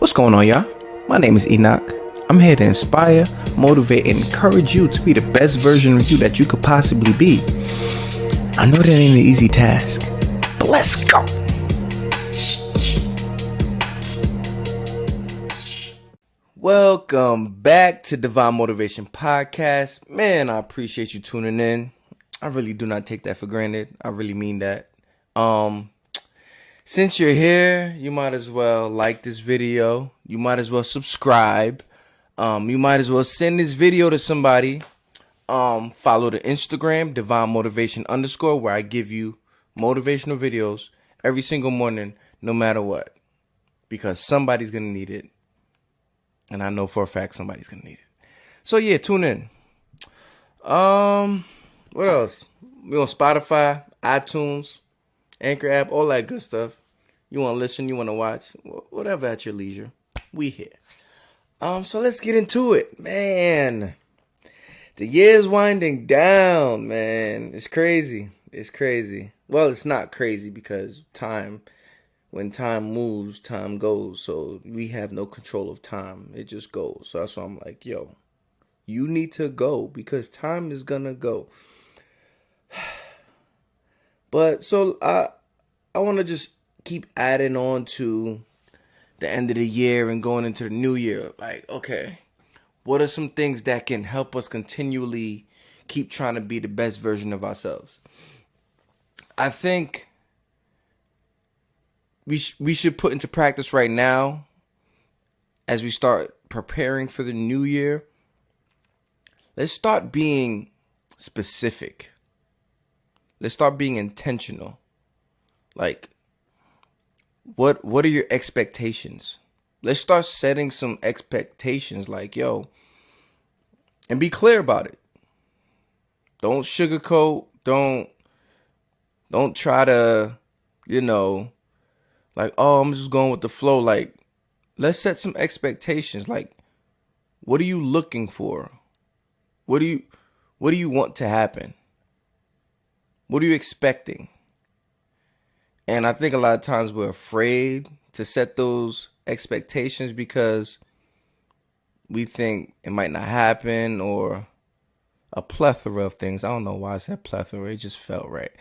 What's going on, y'all? My name is Enoch. I'm here to inspire, motivate, and encourage you to be the best version of you that you could possibly be. I know that ain't an easy task, but let's go. Welcome back to Divine Motivation Podcast. Man, I appreciate you tuning in. I really do not take that for granted. I really mean that. Since you're here, you might as well like this video. You might as well subscribe. You might as well send this video to somebody. Follow the Instagram, Divine Motivation _ where I give you motivational videos every single morning, no matter what. Because somebody's going to need it. And I know for a fact somebody's going to need it. So yeah, tune in. What else? We're on Spotify, iTunes, Anchor app, all that good stuff. You want to listen, you want to watch, whatever at your leisure. We here. So let's get into it. Man, the year's winding down, man. It's crazy. It's crazy. Well, it's not crazy because when time moves, time goes. So we have no control of time. It just goes. So that's why I'm like, yo, you need to go because time is going to go. But so I want to just keep adding on to the end of the year and going into the new year. Like, okay, what are some things that can help us continually keep trying to be the best version of ourselves? I think we should put into practice right now as we start preparing for the new year. Let's start being specific. Let's start being intentional. Like, what are your expectations? Let's start setting some expectations like, yo, and be clear about it. Don't sugarcoat. Don't try to, like, oh, I'm just going with the flow. Like, let's set some expectations. Like, what are you looking for? What do you want to happen? What are you expecting? And I think a lot of times we're afraid to set those expectations because we think it might not happen or a plethora of things. I don't know why I said plethora. It just felt right.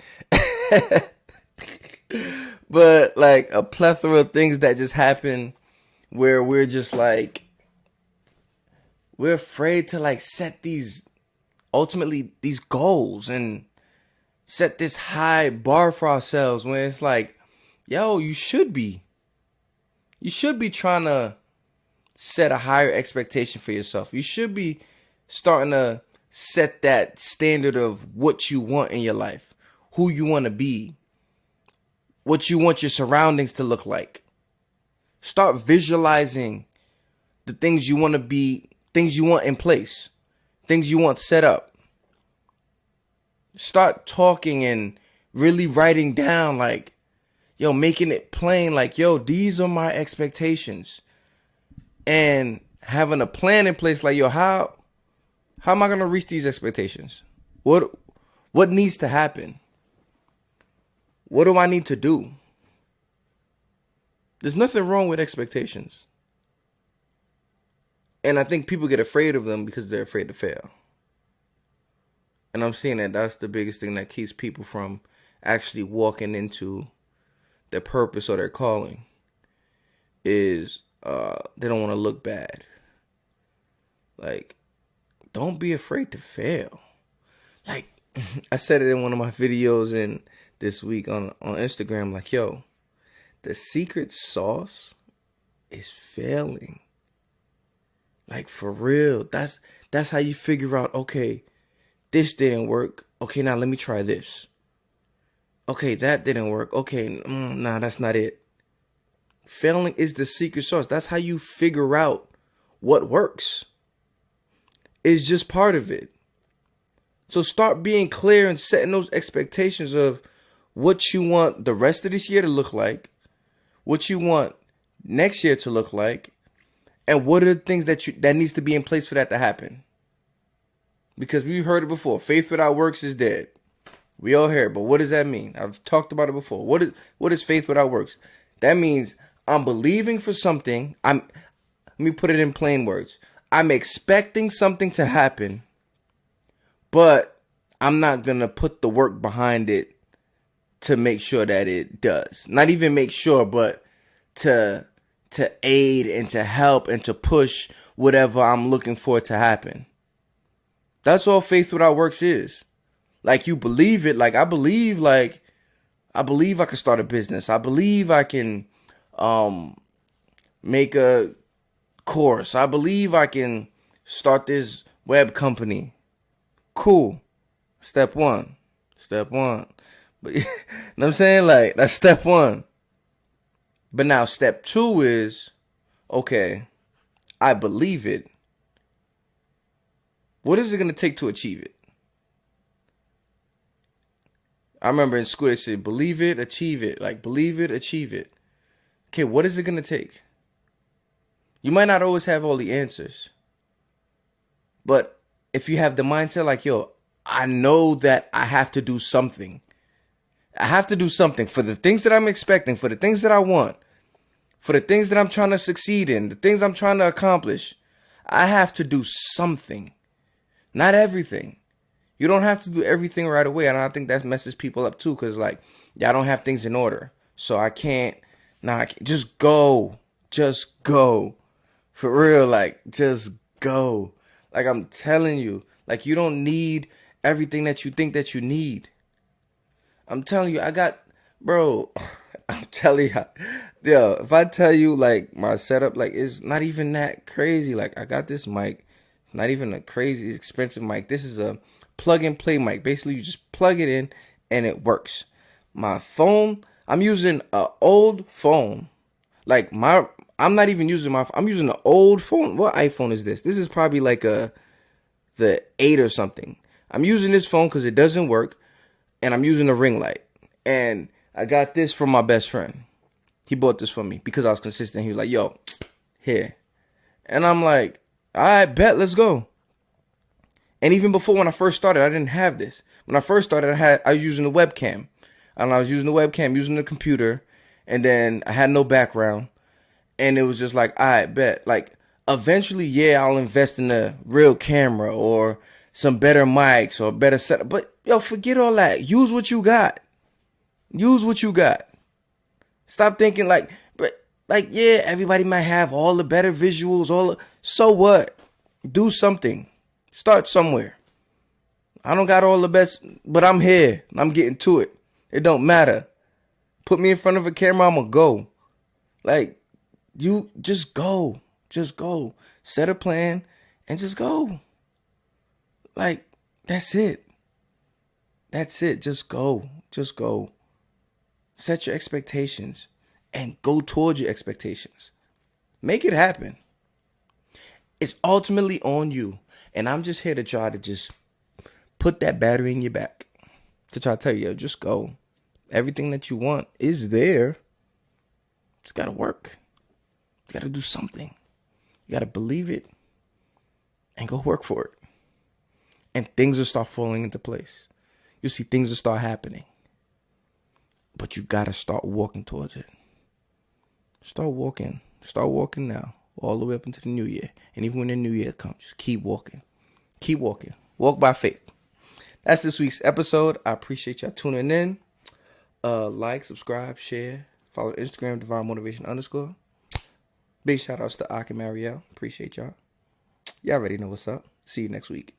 But like a plethora of things that just happen where we're just like, we're afraid to like set these goals and set this high bar for ourselves when it's like, yo, you should be trying to set a higher expectation for yourself. You should be starting to set that standard of what you want in your life, who you want to be, what you want your surroundings to look like. Start visualizing the things you want to be, things you want in place, things you want set up. Start talking and really writing down like, yo, making it plain like, yo, these are my expectations. And having a plan in place like, yo, how am I going to reach these expectations? What needs to happen? What do I need to do? There's nothing wrong with expectations. And I think people get afraid of them because they're afraid to fail. And I'm seeing that that's the biggest thing that keeps people from actually walking into their purpose or their calling is they don't want to look bad. Like, don't be afraid to fail. Like, I said it in one of my videos in this week on Instagram, like, yo, the secret sauce is failing. Like, for real. That's how you figure out, okay, this didn't work. Okay, now let me try this. Okay, that didn't work. Okay, nah, that's not it. Failing is the secret sauce. That's how you figure out what works. It's just part of it. So start being clear and setting those expectations of what you want the rest of this year to look like, what you want next year to look like, and what are the things that needs to be in place for that to happen. Because we've heard it before. Faith without works is dead. We all hear it, but what does that mean? I've talked about it before. What is faith without works? That means I'm believing for something. Let me put it in plain words. I'm expecting something to happen, but I'm not going to put the work behind it to make sure that it does. Not even make sure, but to aid and to help and to push whatever I'm looking for it to happen. That's all faith without works is. Like, you believe it. Like, I believe I can start a business. I believe I can make a course. I believe I can start this web company. Cool. Step one. But you know what I'm saying? Like, that's step one. But now step two is, okay, I believe it. What is it going to take to achieve it? I remember in school they said, believe it, achieve it. Like, believe it, achieve it. Okay, what is it going to take? You might not always have all the answers. But if you have the mindset like, yo, I know that I have to do something. I have to do something for the things that I'm expecting, for the things that I want, for the things that I'm trying to succeed in, the things I'm trying to accomplish. I have to do something. Not everything. You don't have to do everything right away. And I think that messes people up too. Because like, yeah, I don't have things in order. So I can't. Just go. Just go. For real. Like, just go. Like, I'm telling you. Like, you don't need everything that you think that you need. I'm telling you, bro, I'm telling you. Yo, if I tell you, like, my setup, like, it's not even that crazy. Like, I got this mic. It's not even a crazy expensive mic. This is a plug and play mic. Basically, you just plug it in and it works. My phone, I'm using an old phone. Like, I'm not even using I'm using an old phone. What iPhone is this? This is probably like the 8 or something. I'm using this phone because it doesn't work. And I'm using a ring light. And I got this from my best friend. He bought this for me because I was consistent. He was like, yo, here. And I'm like, all right, bet, let's go. And even before, when I first started, I didn't have this. When I first started, I was using the webcam. And I was using the webcam, using the computer. And then I had no background. And it was just like, all right, bet. Like, eventually, yeah, I'll invest in a real camera or some better mics or better setup. But, yo, forget all that. Use what you got. Use what you got. Stop thinking like, yeah, everybody might have all the better visuals, so what? Do something. Start somewhere. I don't got all the best, but I'm here. I'm getting to it. It don't matter. Put me in front of a camera, I'm gonna go. Like, you just go. Just go. Set a plan and just go. Like, that's it. That's it. Just go. Just go. Set your expectations and go towards your expectations. Make it happen. It's ultimately on you. And I'm just here to try to just put that battery in your back. To try to tell you, yo, just go. Everything that you want is there. It's got to work. You got to do something. You got to believe it and go work for it. And things will start falling into place. You'll see things will start happening. But you got to start walking towards it. Start walking. Start walking now. All the way up into the new year. And even when the new year comes, just keep walking. Keep walking. Walk by faith. That's this week's episode. I appreciate y'all tuning in. Like, subscribe, share. Follow Instagram, Divine Motivation _. Big shout outs to Ak and Marielle. Appreciate y'all. Y'all already know what's up. See you next week.